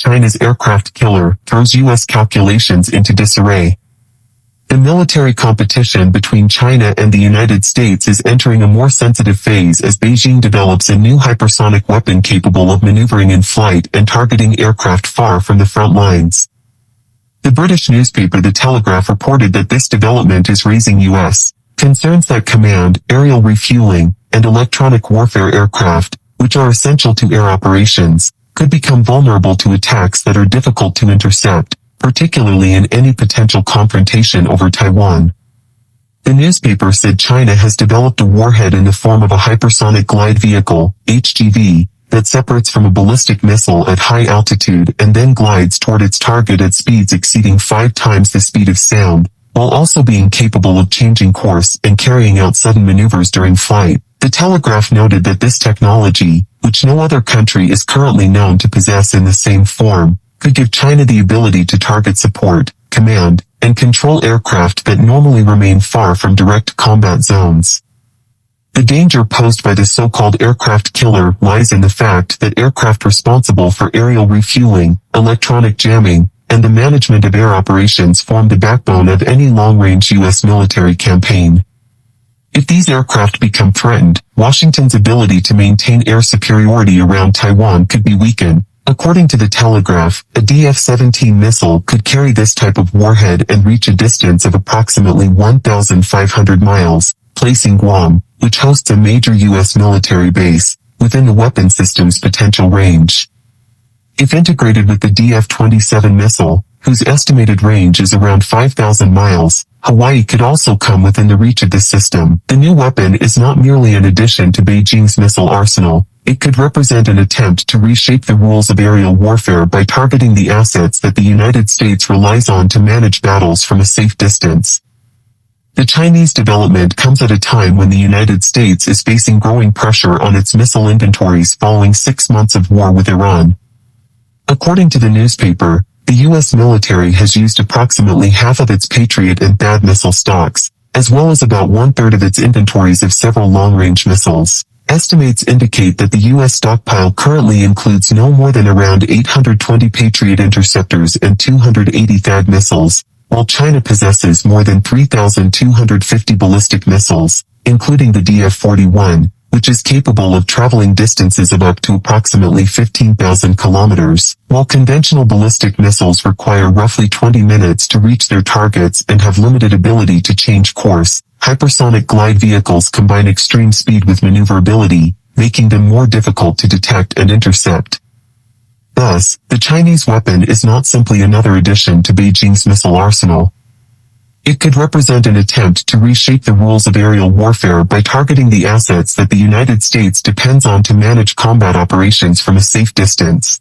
China's aircraft killer throws U.S. calculations into disarray. The military competition between China and the United States is entering a more sensitive phase as Beijing develops a new hypersonic weapon capable of maneuvering in flight and targeting aircraft far from the front lines. The British newspaper The Telegraph reported that this development is raising U.S. concerns that command, aerial refueling, and electronic warfare aircraft, which are essential to air operations, could become vulnerable to attacks that are difficult to intercept, particularly in any potential confrontation over Taiwan. The newspaper said China has developed a warhead in the form of a hypersonic glide vehicle, HGV, that separates from a ballistic missile at high altitude and then glides toward its target at speeds exceeding 5 times the speed of sound, while also being capable of changing course and carrying out sudden maneuvers during flight. The Telegraph noted that this technology, which no other country is currently known to possess in the same form, could give China the ability to target support, command, and control aircraft that normally remain far from direct combat zones. The danger posed by the so-called aircraft killer lies in the fact that aircraft responsible for aerial refueling, electronic jamming, and the management of air operations form the backbone of any long-range U.S. military campaign. If these aircraft become threatened, Washington's ability to maintain air superiority around Taiwan could be weakened. According to the Telegraph, a DF-17 missile could carry this type of warhead and reach a distance of approximately 1,500 miles, placing Guam, which hosts a major U.S. military base, within the weapon system's potential range. If integrated with the DF-27 missile, whose estimated range is around 5,000 miles, Hawaii could also come within the reach of this system. The new weapon is not merely an addition to Beijing's missile arsenal. It could represent an attempt to reshape the rules of aerial warfare by targeting the assets that the United States relies on to manage battles from a safe distance. The Chinese development comes at a time when the United States is facing growing pressure on its missile inventories following 6 months of war with Iran. According to the newspaper, the U.S. military has used approximately half of its Patriot and THAAD missile stocks, as well as about 1/3 of its inventories of several long-range missiles. Estimates indicate that the U.S. stockpile currently includes no more than around 820 Patriot interceptors and 280 THAAD missiles, while China possesses more than 3,250 ballistic missiles, including the DF-41, which is capable of traveling distances of up to approximately 15,000 kilometers, while conventional ballistic missiles require roughly 20 minutes to reach their targets and have limited ability to change course. Hypersonic glide vehicles combine extreme speed with maneuverability, making them more difficult to detect and intercept. Thus, the Chinese weapon is not simply another addition to Beijing's missile arsenal. It could represent an attempt to reshape the rules of aerial warfare by targeting the assets that the United States depends on to manage combat operations from a safe distance.